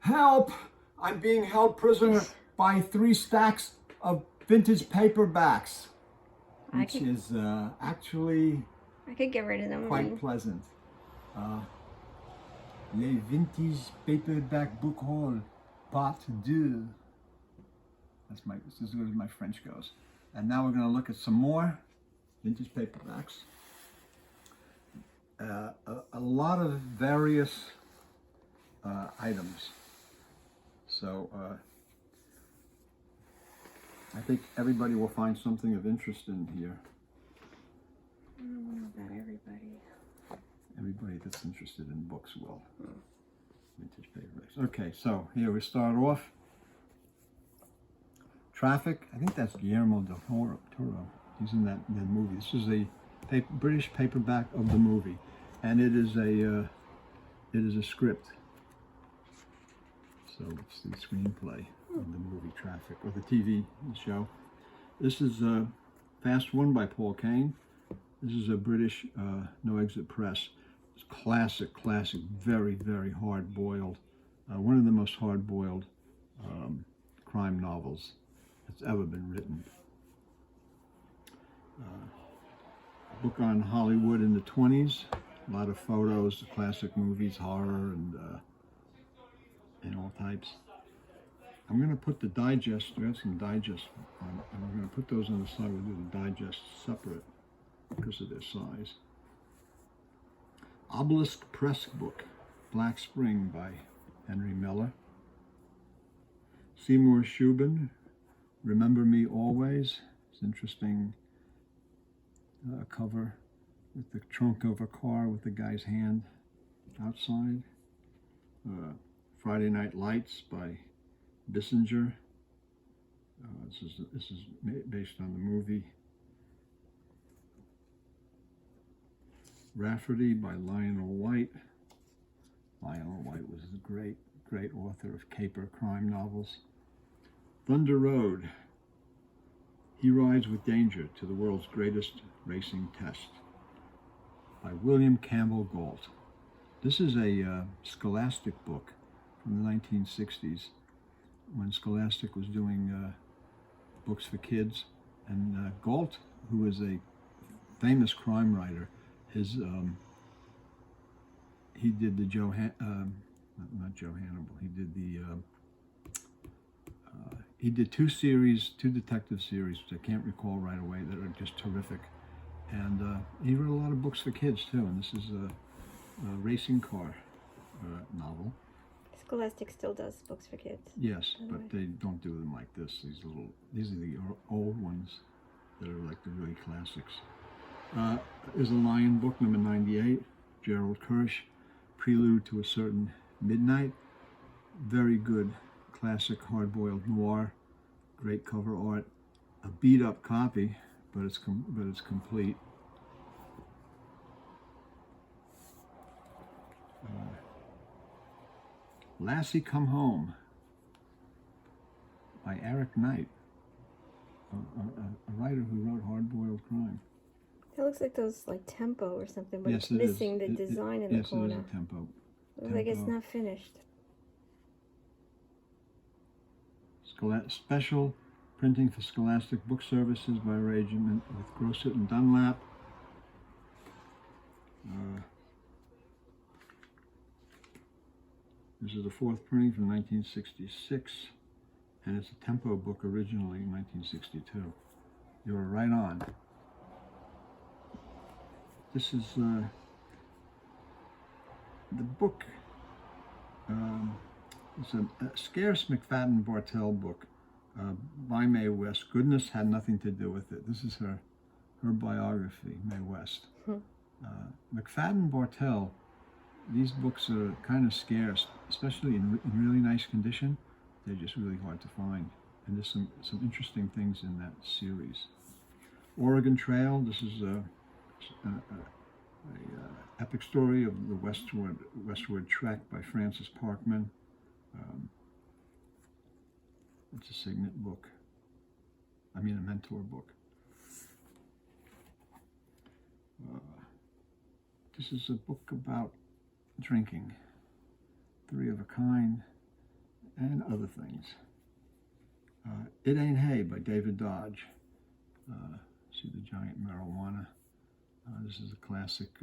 Help! I'm being held prisoner by 3 stacks of vintage paperbacks, which is actually I could get rid of them. quite pleasant. Les Vintage Paperback Book Haul, Part 2. This is as good as my French goes. And now we're going to look at some more vintage paperbacks. A lot of various items. So I think everybody will find something of interest in here. I don't know about everybody. Everybody that's interested in books will. Vintage paperbacks. Okay, so here we start off. Traffic. I think that's Guillermo del Toro. He's in that movie. This is a British paperback of the movie, and it is a script. So it's the screenplay of the movie Traffic, or the TV show. This is Fast One by Paul Kane. This is a British No Exit Press. It's classic, very, very hard-boiled. One of the most hard-boiled crime novels that's ever been written. A book on Hollywood in the 20s. A lot of photos, classic movies, horror, and all types. I'm going to put the digest, we have some digest on, and we're going to put those on the side. We'll do the digest separate because of their size. Obelisk Press Book, Black Spring by Henry Miller. Seymour Shubin, Remember Me Always. It's interesting cover with the trunk of a car with the guy's hand outside. Friday Night Lights by Bissinger. This is based on the movie. Rafferty by Lionel White. Lionel White was a great author of caper crime novels. Thunder Road. He Rides with Danger to the World's Greatest Racing Test by William Campbell Galt. This is a Scholastic book from the 1960s when Scholastic was doing books for kids, and Galt, who is a famous crime writer, he did the not Joe Hannibal. He did two detective series, which I can't recall right away, that are just terrific. And he wrote a lot of books for kids too. And this is a racing car novel. Scholastic still does books for kids. Yes, but they don't do them like this. These are the old ones that are like the really classics. Is a Lion book, number 98, Gerald Kirsch, Prelude to a Certain Midnight. Very good, classic hard-boiled noir, great cover art. A beat-up copy, but it's complete. Lassie Come Home by Eric Knight, a writer who wrote hard-boiled crime. It looks like those like Tempo or something, but Yes, it's missing the design in the corner. Yes, it is a Tempo. Looks like it's not finished. Special printing for Scholastic Book Services by arrangement with Grosset and Dunlap. This is the 4th printing from 1966, and it's a Tempo book originally in 1962. You were right on. This is the book. It's a scarce McFadden Bartell book by Mae West. Goodness had nothing to do with it. This is her biography, Mae West. McFadden Bartell, these books are kind of scarce, especially in really nice condition. They're just really hard to find. And there's some interesting things in that series. Oregon Trail, this is a epic story of the westward trek by Francis Parkman. It's a signet book. A mentor book. This is a book about drinking. 3 of a Kind. and other things. It Ain't Hay by David Dodge. See the giant marijuana. This is a classic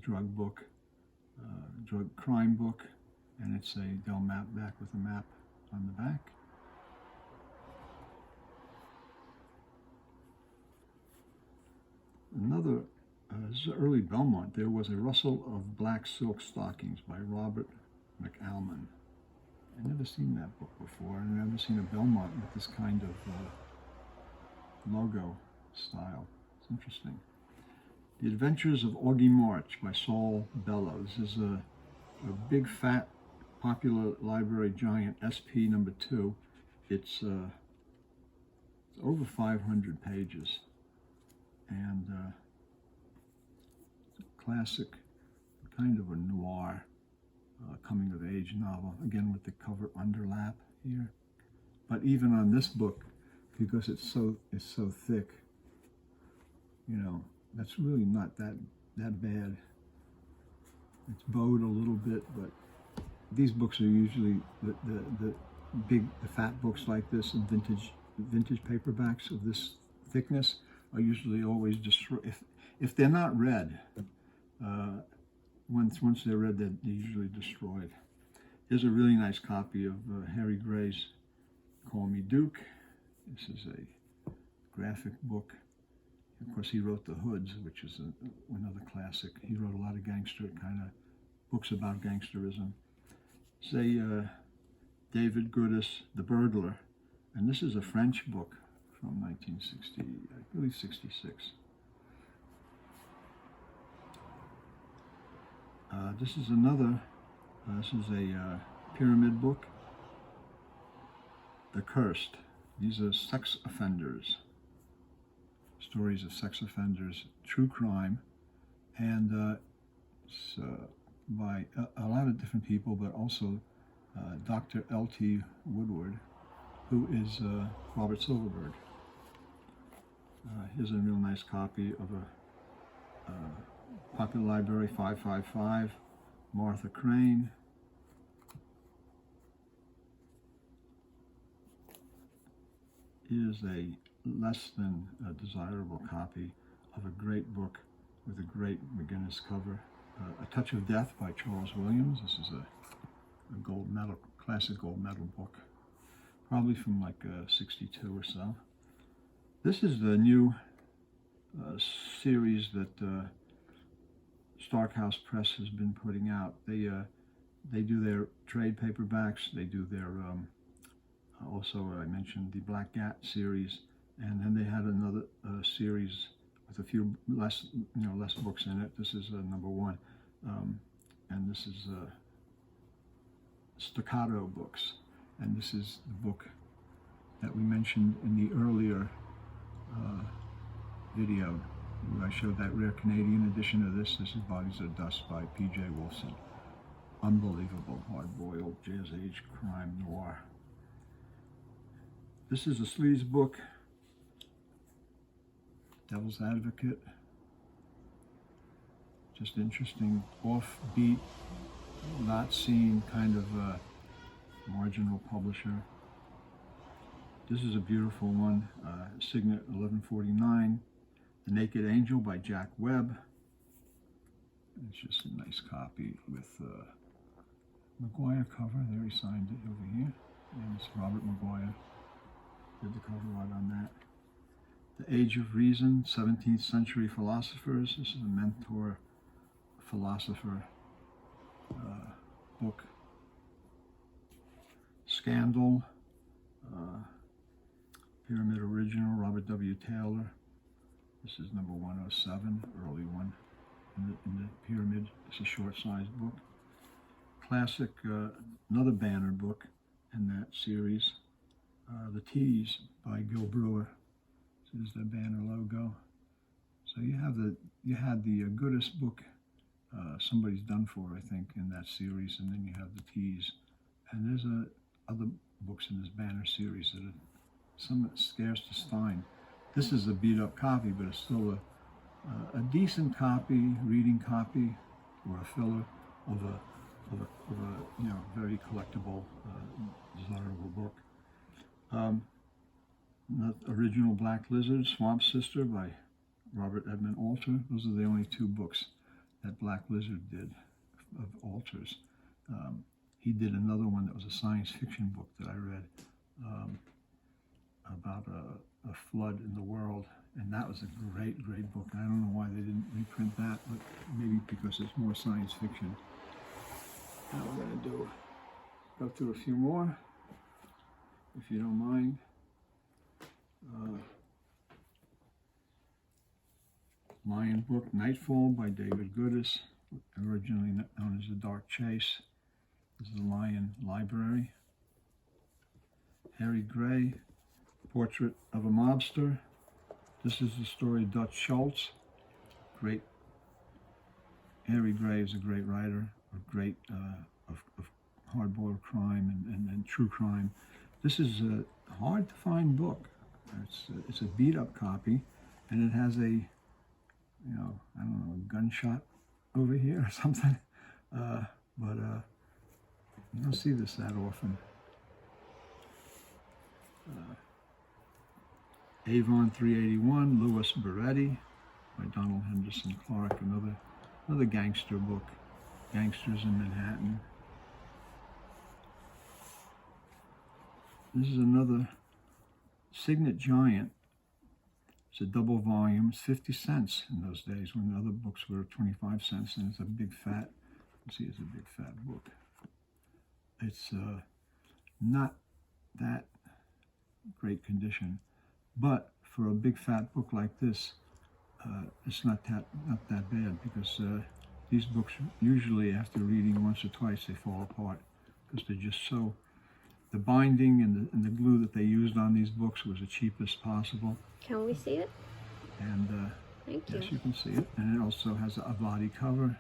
drug book, drug crime book, and it's a Dell map back with a map on the back. Another, this is early Belmont. There Was a Rustle of Black Silk Stockings by Robert McAlmon. I've never seen that book before. I've never seen a Belmont with this kind of logo style. It's interesting. The Adventures of Augie March by Saul Bellow. This is a big, fat, popular library giant, SP number 2. It's over 500 pages. And it's a classic, kind of a noir coming-of-age novel, again with the cover underlap here. But even on this book, because it's so thick, you know, that's really not that bad. It's bowed a little bit, but these books are usually the fat books like this, and vintage paperbacks of this thickness are usually always destroyed. If they're not read, once they're read, they're usually destroyed. Here's a really nice copy of Harry Gray's Call Me Duke. This is a graphic book. Of course, he wrote The Hoods, which is another classic. He wrote a lot of gangster kind of books about gangsterism. Say David Goodis, The Burglar, and this is a French book from 1960, I believe 66. This is another, this is a pyramid book, The Cursed. These are sex offenders, stories of sex offenders, true crime, and it's by a lot of different people, but also Dr. L.T. Woodward, who is Robert Silverberg. Here's a real nice copy of a Popular Library 555, Martha Crane. Here's a less than desirable copy of a great book with a great McGinnis cover, A Touch of Death by Charles Williams. This is a gold medal, classic gold medal book, probably from like 62 or so. This is the new series that Stark House Press has been putting out. They do their trade paperbacks. They do their also I mentioned the Black Gat series, and then they had another series with a few less books in it. This is number 1, and this is Staccato books, and this is the book that we mentioned in the earlier video where I showed that rare Canadian edition of this. This is Bodies of Dust by P.J. Wilson. Unbelievable, hard-boiled, jazz age crime noir. This is a sleaze book, Devil's Advocate. Just interesting, offbeat, not seen kind of marginal publisher. This is a beautiful one, Signet 1149, The Naked Angel by Jack Webb. It's just a nice copy with McGuire cover. There he signed it over here. And it's Robert McGuire. Did the cover art on that. The Age of Reason, 17th Century Philosophers. This is a mentor philosopher book. Scandal, Pyramid Original, Robert W. Taylor. This is number 107, early one in the Pyramid. It's a short-sized book. Classic, another banner book in that series, The Tease by Gil Brewer. This is the banner logo. So you had the Goodis book, Somebody's Done For, I think, in that series, and then you have The Tease. And there's other books in this banner series that are somewhat scarce to find. This is a beat-up copy, but it's still a decent copy, reading copy, or a filler of a very collectible desirable book. Original Black Lizard, Swamp Sister by Robert Edmond Alter. Those are the only two books that Black Lizard did of Alter's. He did another one that was a science fiction book that I read about a flood in the world, and that was a great, great book. I don't know why they didn't reprint that, but maybe because it's more science fiction. Now we're going to go through a few more, if you don't mind. Lion book, Nightfall by David Goodis, originally known as The Dark Chase. This is the Lion Library. Harry Gray, Portrait of a Mobster. This is the story of Dutch Schultz. Great. Harry Gray is a great writer, a great of hard-boiled crime and true crime. This is a hard-to-find book. It's a beat-up copy, and it has a, I don't know, a gunshot over here or something. But you don't see this that often. Avon 381, Louis Beretti by Donald Henderson Clark, another gangster book, Gangsters in Manhattan. This is another Signet Giant. It's a double volume. It's 50 cents in those days when the other books were 25 cents, and it's a big fat, you see it's a big fat book. It's not that great condition, but for a big fat book like this, it's not that bad, because these books usually after reading once or twice they fall apart because they're just so. The binding and the glue that they used on these books was the cheapest possible. Can we see it? And Thank you. yes, you can see it. And it also has a body cover.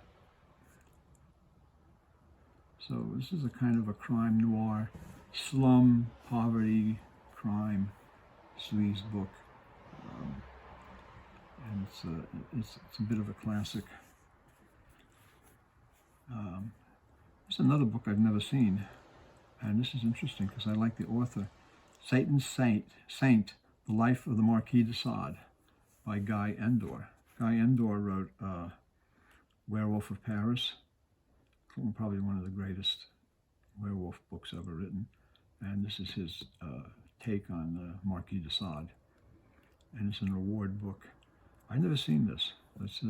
So this is a kind of a crime noir, slum, poverty, crime, sleaze book. And it's a bit of a classic. There's another book I've never seen. And this is interesting because I like the author. Satan's Saint, The Life of the Marquis de Sade by Guy Endore. Guy Endore wrote Werewolf of Paris, probably one of the greatest werewolf books ever written. And this is his take on the Marquis de Sade. And it's an award book. I've never seen this. It's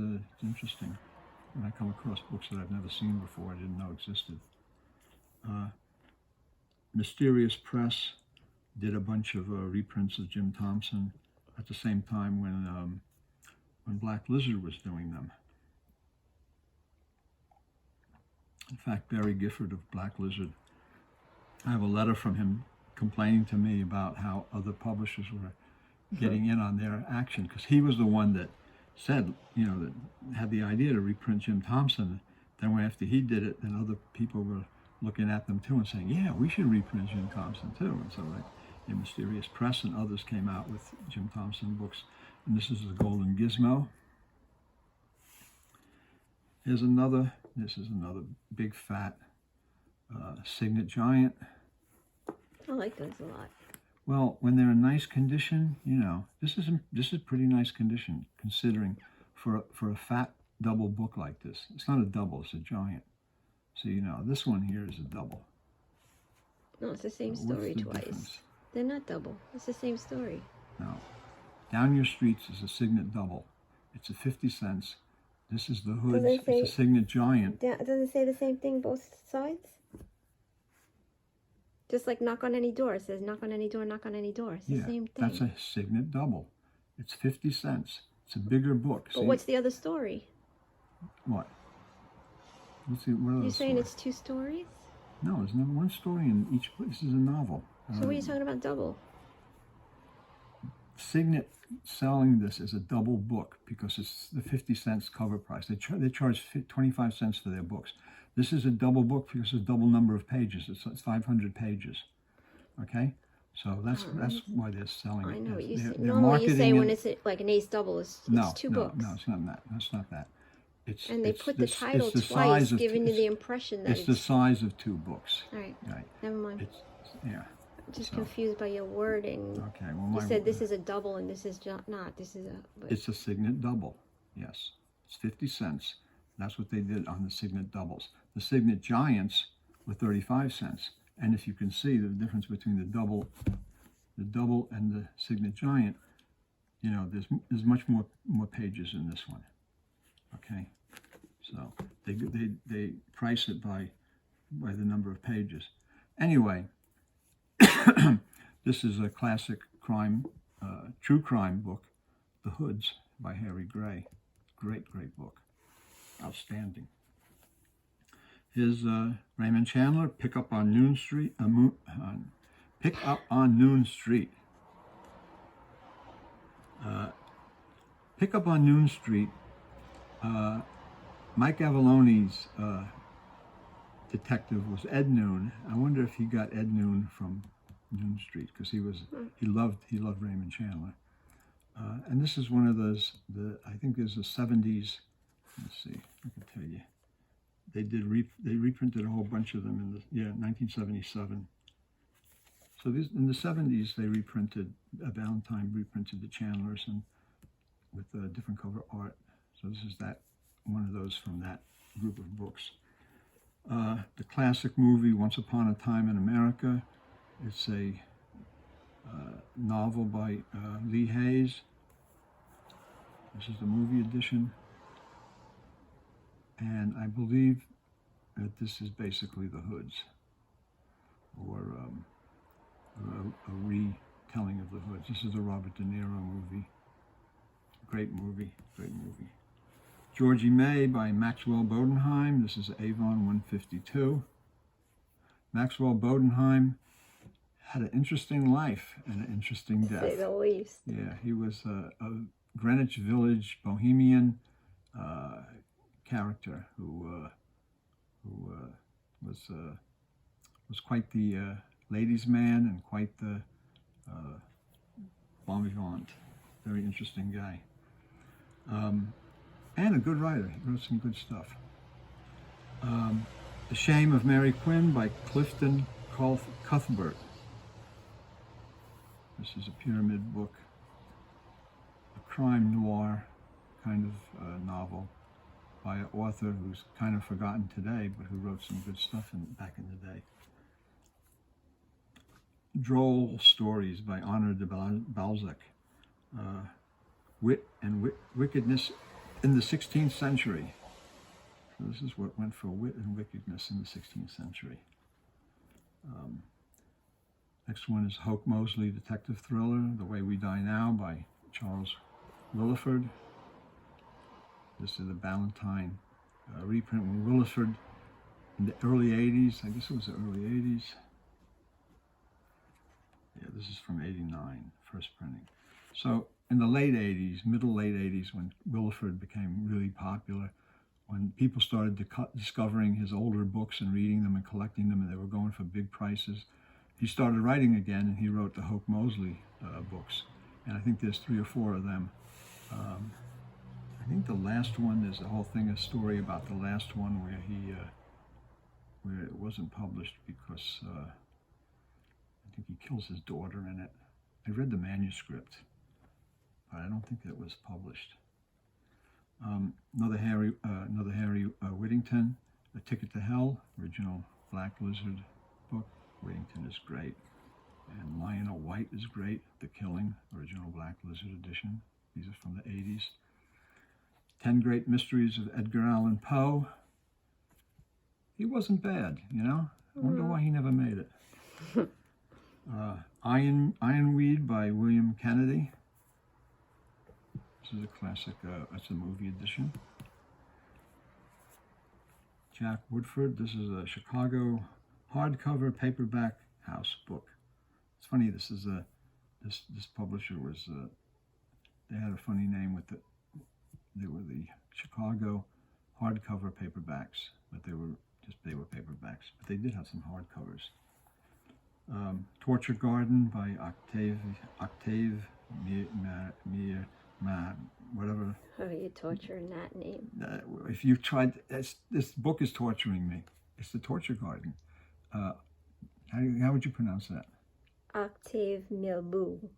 interesting. When I come across books that I've never seen before, I didn't know existed. Mysterious Press did a bunch of reprints of Jim Thompson at the same time when Black Lizard was doing them. In fact, Barry Gifford of Black Lizard, I have a letter from him complaining to me about how other publishers were getting in on their action, because he was the one that said, that had the idea to reprint Jim Thompson. Then after he did it, then other people were looking at them too and saying, yeah, we should reprint Jim Thompson too. And so Mysterious Press and others came out with Jim Thompson books. And this is the Golden Gizmo. This is another big fat Signet Giant. I like those a lot. Well, when they're in nice condition, this is pretty nice condition considering for a fat double book like this. It's not a double, it's a giant. So, this one here is a double. No, it's the same story twice. Difference? They're not double. It's the same story. No. Down Your Streets is a Signet double. It's a 50 cents. This is the Hood. It's a Signet Giant. Doesn't it say the same thing both sides? Just like Knock on Any Door. It says knock on any door, knock on any door. It's the same thing. That's a Signet double. It's 50 cents. It's a bigger book. But what's the other story? What? Let's see, what You're saying it's two stories? No, there's never one story in each book. This is a novel. So what are you talking about double? Signet selling this as a double book because it's the 50 cents cover price. They charge 25 cents for their books. This is a double book because it's a double number of pages. It's 500 pages. Okay? So that's why they're selling it. I know what you say. Normally you say when it's like an ace double, it's two books. No, it's not that. That's not that. And they put the title twice, giving you the impression that it's the size of 2 books. All right. Never mind. Yeah. I'm just confused by your wording. Okay. Well, you said this is a double and this is not. This is a... But... It's a Signet double. Yes. It's 50 cents. That's what they did on the Signet doubles. The Signet Giants were 35 cents. And if you can see the difference between the double and the Signet Giant, you know, there's much more pages in this one. Okay. So they price it by the number of pages. Anyway, this is a classic crime, true crime book, The Hoods by Harry Gray. Great book. Outstanding. Here's Raymond Chandler, Pick Up on Noon Street. Pick Up on Noon Street. Pick Up on Noon Street. Mike Avallone's detective was Ed Noon. I wonder if he got Ed Noon from Noon Street, because he loved Raymond Chandler. And this is one of those, I think there's the 70s. Let's see, I can tell you. They reprinted a whole bunch of them in 1977. So in the 70s they reprinted, Valentine reprinted the Chandlers and with different cover art. So this is one of those from that group of books. The classic movie Once Upon a Time in America. It's a novel by Lee Hayes. This is the movie edition. And I believe that this is basically The Hoods, or a retelling of The Hoods. This is a Robert De Niro movie. Great movie. Georgie May by Maxwell Bodenheim. This is Avon 152. Maxwell Bodenheim had an interesting life and an interesting death. To say the least. Yeah, he was a Greenwich Village bohemian character who was quite the ladies' man and quite the bon vivant. Very interesting guy. And a good writer. He wrote some good stuff. The Shame of Mary Quinn by Clifton Cuthbert. This is a pyramid book, a crime noir kind of novel by an author who's kind of forgotten today, but who wrote some good stuff back in the day. Droll Stories by Honor de Balzac. Wit and Wickedness in the 16th Century. So this is what went for wit and wickedness in the 16th century. Next one is Hoke Mosley detective thriller, The Way We Die Now by Charles Willeford. This is a Ballantine reprint when Willeford in the early 80s, I guess it was the early 80s. Yeah, this is from 89, first printing. So in the late 80s, late 80s, when Willeford became really popular, when people started discovering his older books and reading them and collecting them, and they were going for big prices, he started writing again, and he wrote the Hoke Mosley books. And I think there's 3 or 4 of them. I think the last one, there's a whole thing, a story about the last one where where it wasn't published because I think he kills his daughter in it. I read the manuscript, but I don't think it was published. Another Harry Whittington, A Ticket to Hell, original Black Lizard book. Whittington is great. And Lionel White is great. The Killing, original Black Lizard edition. These are from the 80s. 10 Great Mysteries of Edgar Allan Poe. He wasn't bad, you know? I wonder why he never made it. Ironweed by William Kennedy. This is a classic, it's a movie edition. Jack Woodford, this is a Chicago hardcover paperback house book. It's funny, this is this publisher was, they had a funny name with it. They were the Chicago hardcover paperbacks, but they were paperbacks, but they did have some hardcovers. Torture Garden by Octave Mir whatever. Oh, you're torturing that name. If you tried, this book is torturing me. It's the torture garden. How would you pronounce that? Octave Milbou. Okay.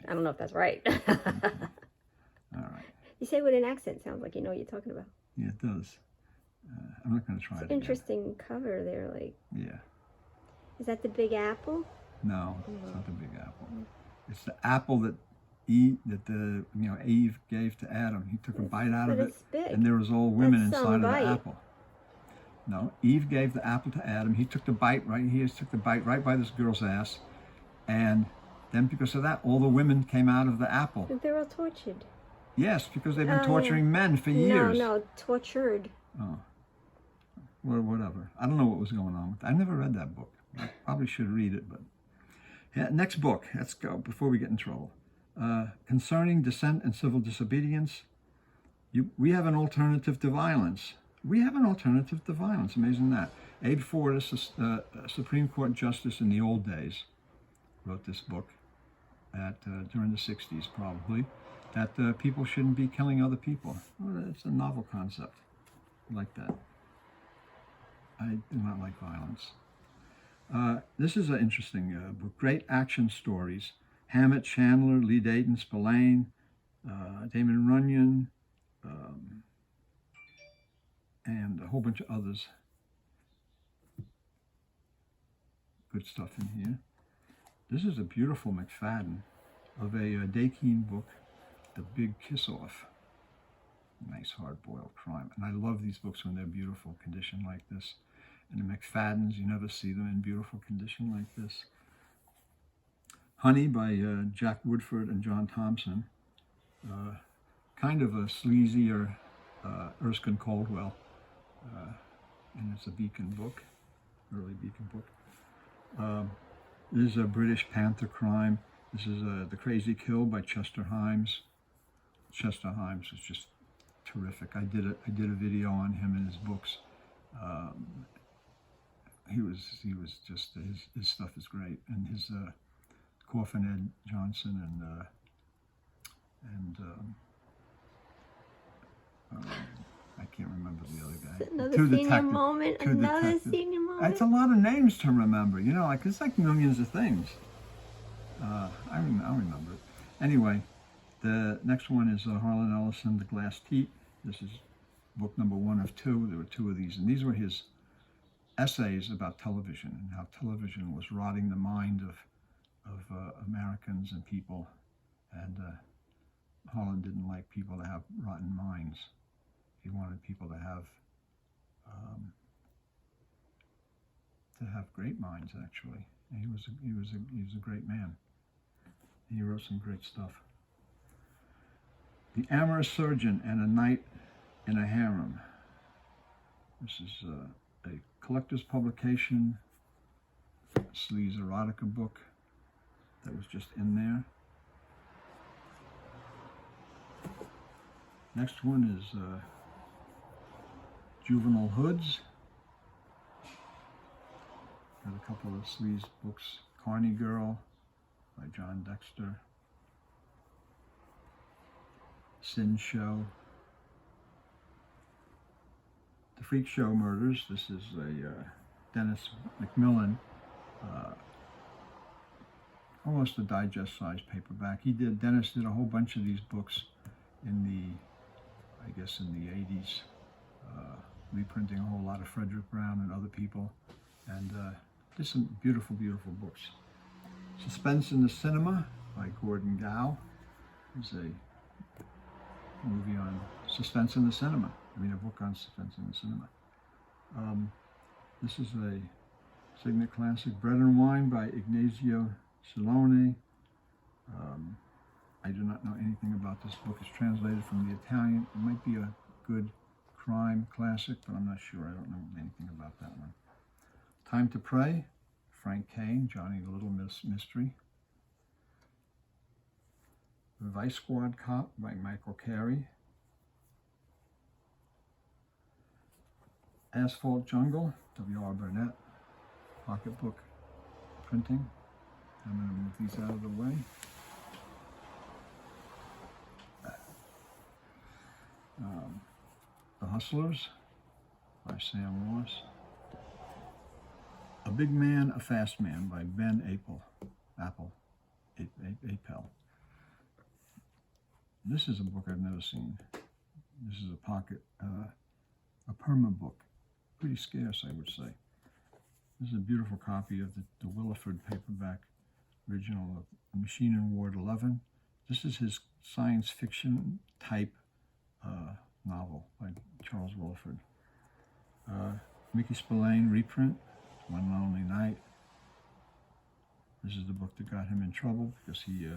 I don't know if that's right. All right. You say it with an accent. Sounds like you know what you're talking about. Yeah, it does. I'm not going to try it. Interesting cover there. Like. Yeah. Is that the Big Apple? No, it's not the Big Apple. It's the apple that Eve gave to Adam. He took a bite out of it, and there was all women inside of the apple. No, Eve gave the apple to Adam. He took the bite right. He took the bite right by this girl's ass, and then because of that, all the women came out of the apple. But they're all tortured. Yes, because they've been torturing men for years. No, tortured. Oh, well, whatever. I don't know what was going on with that. I never read that book. I probably should read it, but yeah. Next book. Let's go before we get in trouble. Concerning dissent and civil disobedience. We have an alternative to violence. We have an alternative to violence. Amazing that. Abe Fortas, a Supreme Court justice in the old days, wrote this book during the 60s, probably, that people shouldn't be killing other people. Well, it's a novel concept. I like that. I do not like violence. This is an interesting book. Great action stories. Hammett, Chandler, Lee Dayton, Spillane, Damon Runyon, and a whole bunch of others. Good stuff in here. This is a beautiful McFadden of a Dakin book, The Big Kiss-Off. Nice hard-boiled crime. And I love these books when they're beautiful condition like this. And the McFaddens, you never see them in beautiful condition like this. Honey by Jack Woodford and John Thompson. Kind of a sleazier Erskine Caldwell. And it's a Beacon book, early Beacon book. This is a British Panther crime. This is The Crazy Kill by Chester Himes. Chester Himes is just terrific. I did a video on him and his books. He was just his stuff is great, and his Coffin Ed Johnson and I can't remember the other guy. Another senior moment. Another senior moment. It's a lot of names to remember, you know. Like it's like millions of things. I'll remember it. Anyway, the next one is Harlan Ellison, The Glass Teat. This is book number 1 of 2. There were 2 of these, and these were his essays about television and how television was rotting the mind of Americans and people. And Harlan didn't like people to have rotten minds. He wanted people to have great minds, actually. And he was a great man. He wrote some great stuff. The Amorous Surgeon and a Night in a Harem. This is a collector's publication, sleaze erotica book that was just in there. Next one is Juvenile Hoods. Got a couple of sleaze books. Carney Girl by John Dexter. Sin Show. The Freak Show Murders. This is a Dennis McMillan, almost a digest-sized paperback. Dennis did a whole bunch of these books in the 80s, reprinting a whole lot of Frederick Brown and other people, and did some beautiful, beautiful books. Suspense in the Cinema by Gordon Gow. It's a movie on suspense in the cinema. A book on suspense in the cinema. This is a Signet classic, Bread and Wine by Ignazio Silone. I do not know anything about this book. It's translated from the Italian. It might be a good crime classic, but I'm not sure. I don't know anything about that one. Time to Pray, Frank Kane, Johnny the Little Mystery. The Vice Squad Cop by Michael Carey. Asphalt Jungle, W.R. Burnett, pocketbook printing. I'm going to move these out of the way. The Hustlers by Sam Ross. A Big Man, a Fast Man by Ben Apple. This is a book I've never seen. This is a pocket, a perma book. Pretty scarce, I would say. This is a beautiful copy of the Williford paperback original of Machine and Ward 11. This is his science fiction type novel by Charles Williford. Mickey Spillane reprint, One Lonely Night. This is the book that got him in trouble because he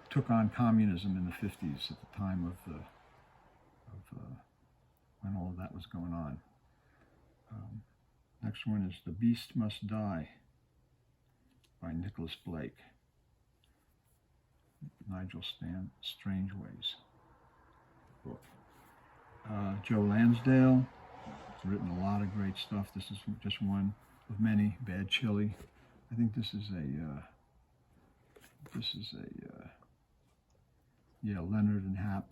took on communism in the 50s at the time of when all of that was going on. Next one is The Beast Must Die by Nicholas Blake. Nigel Strangeways book. Joe Lansdale has written a lot of great stuff. This is just one of many. Bad Chili. I think this is a Leonard and Hap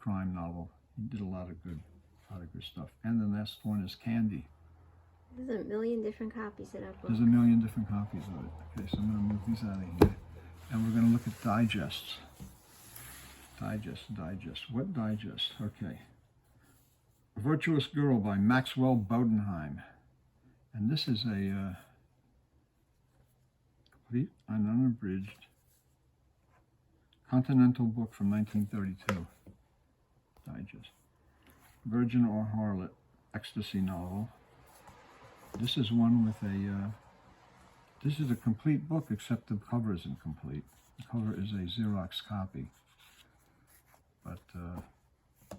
crime novel. He did a lot of good stuff. And the next one is Candy. There's a million different copies of that book. There's a million different copies of it. Okay, so I'm going to move these out of here. And we're going to look at digests. Digest. What digest? Okay. A Virtuous Girl by Maxwell Bodenheim. And this is a complete and unabridged Continental book from 1932. Digest. Virgin or Harlot ecstasy novel. This is one with this is a complete book except the cover isn't complete. The cover is a Xerox copy. But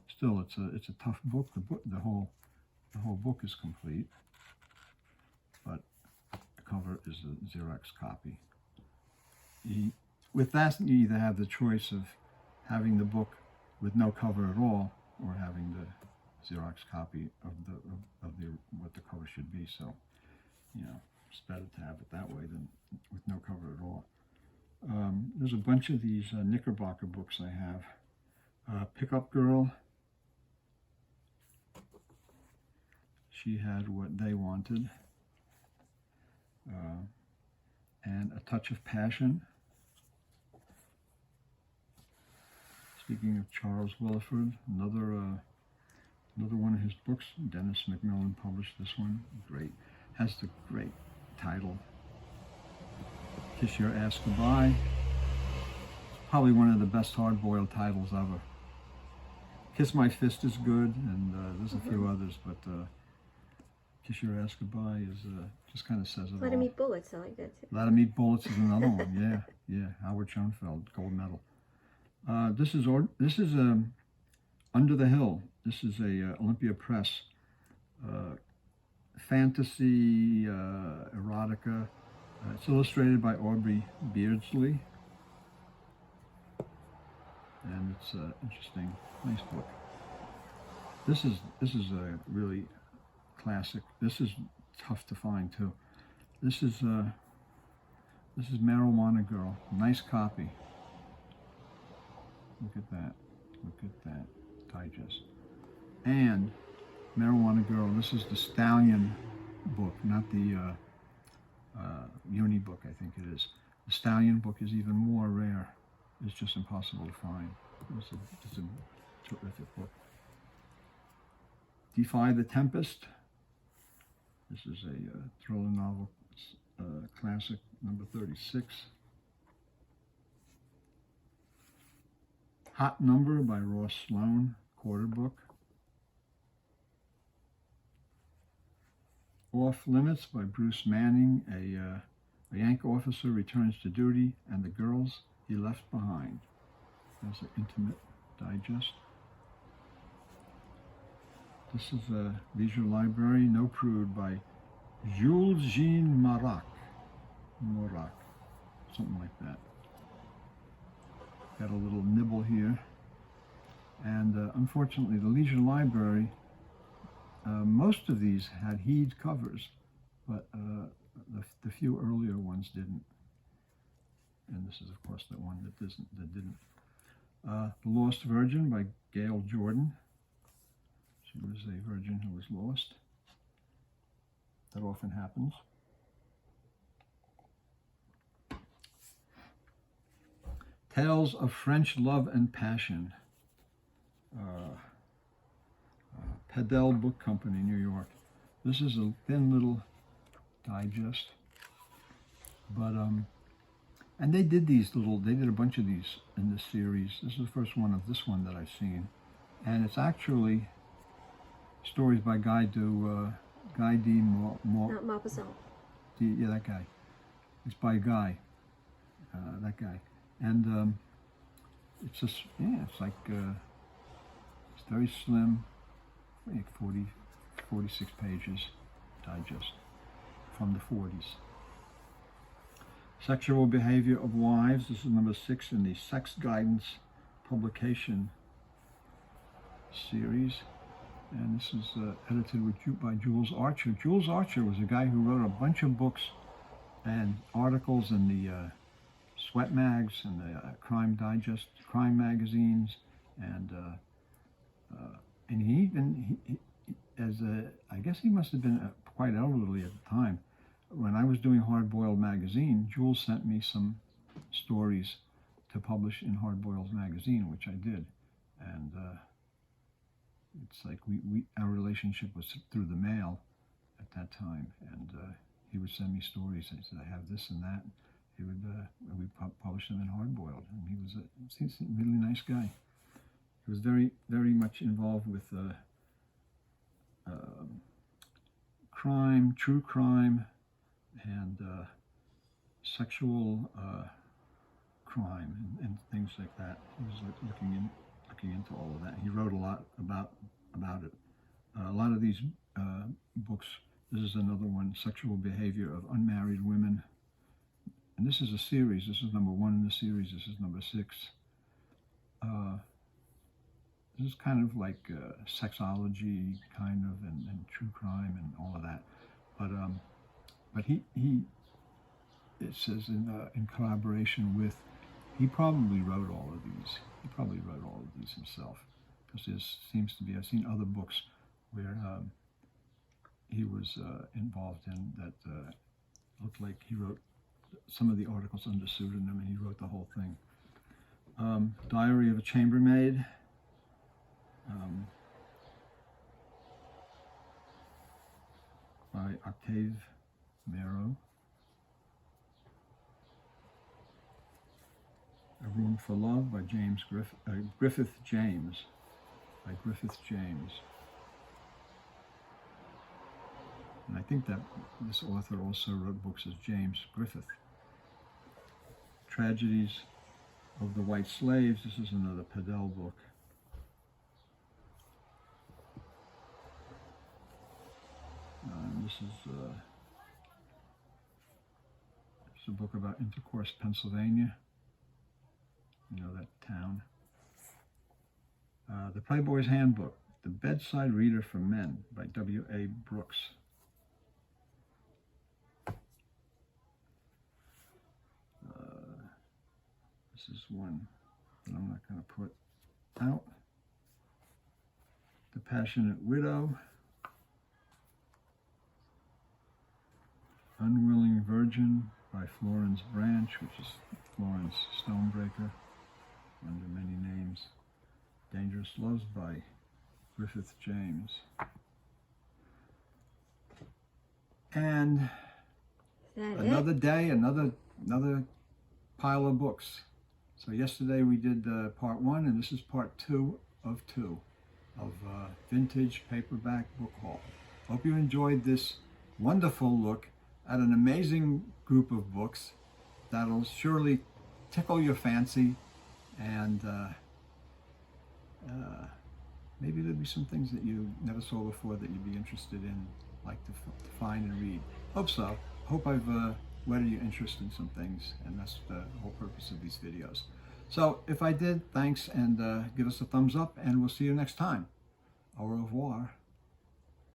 still, it's a tough book. The whole book is complete, but the cover is a Xerox copy. With that, you either have the choice of having the book with no cover at all, or having the Xerox copy of what the cover should be. So, it's better to have it that way than with no cover at all. There's a bunch of these Knickerbocker books I have. Pickup Girl. She Had What They Wanted. And A Touch of Passion. Speaking of Charles Williford, another one of his books. Dennis McMillan published this one. Great. Has the great title, Kiss Your Ass Goodbye. Probably one of the best hard-boiled titles ever. Kiss My Fist is good, and there's a few others, but Kiss Your Ass Goodbye is just kind of says it all. Let 'Em Eat Bullets, I like that too. Let 'Em Eat Bullets is another one. Yeah. Howard Schoenfeld, gold medal. This is Under the Hill. This is a Olympia Press fantasy erotica. It's illustrated by Aubrey Beardsley, and it's interesting, nice book. This is a really classic. This is tough to find too. This is Marijuana Girl. Nice copy. Look at that digest. And Marijuana Girl. This is the Stallion book, not the Uni book, I think it is. The Stallion book is even more rare. It's just impossible to find. It's a terrific book. Defy the Tempest. This is a thriller novel, classic, number 36. Hot Number by Ross Sloan, quarter book. Off Limits by Bruce Manning. A Yank officer returns to duty and the girls he left behind. That's an intimate digest. This is a Leisure Library, No Prude by Jules-Jean Morac, something like that. Got a little nibble here. And unfortunately, the Leisure Library, most of these had Heed covers, but the few earlier ones didn't. And this is, of course, the one that didn't. The Lost Virgin by Gail Jordan. She was a virgin who was lost. That often happens. Tales of French Love and Passion. Padel Book Company, New York. This is a thin little digest. But, and they did a bunch of these in this series. This is the first one of this one that I've seen. And it's actually stories by Guy D. Maupassant. Yeah, that guy. It's by Guy, that guy. And it's just, yeah, it's like, it's very slim, like 46 pages digest from the 40s. Sexual Behavior of Wives. This is number 6 in the Sex Guidance publication series. And this is edited by Jules Archer. Jules Archer was a guy who wrote a bunch of books and articles in the Sweat Mags and the Crime Digest, crime magazines, and he even, I guess he must have been quite elderly at the time. When I was doing Hardboiled magazine, Jules sent me some stories to publish in Hardboiled magazine, which I did. And it's like our relationship was through the mail at that time. And he would send me stories. He said, I have this and that. He would, we published them in Hardboiled. And he's a really nice guy. He was very, very much involved with crime, true crime, and sexual crime and things like that. He was looking into all of that. He wrote a lot about it. A lot of these books. This is another one, Sexual Behavior of Unmarried Women. And this is a series. This is number 1 in the series. This is number 6. This is kind of like sexology, kind of, and true crime and all of that. But he it says in collaboration with, he probably wrote all of these. He probably wrote all of these himself, because there seems to be, I've seen other books where he was involved in that looked like he wrote some of the articles under pseudonym, and he wrote the whole thing. Diary of a Chambermaid. By Octave Marrow. A Room for Love by Griffith James. By Griffith James. And I think that this author also wrote books as James Griffith. Tragedies of the White Slaves. This is another Padel book. This is a book about Intercourse, Pennsylvania. You know that town. The Playboy's Handbook, The Bedside Reader for Men by W.A. Brooks. This is one that I'm not going to put out. The Passionate Widow. Unwilling Virgin by Florence Branch, which is Florence Stonebreaker, under many names. Dangerous Loves by Griffith James. And another day, another pile of books. So yesterday we did part 1, and this is part 2 of 2 of Vintage Paperback Book Haul. Hope you enjoyed this wonderful look at an amazing group of books that'll surely tickle your fancy, and maybe there'll be some things that you never saw before that you'd be interested in, like to find and read. Hope so. Hope I've whetted your interest in some things, and that's the whole purpose of these videos. So if I did, thanks, and give us a thumbs up, and we'll see you next time. Au revoir.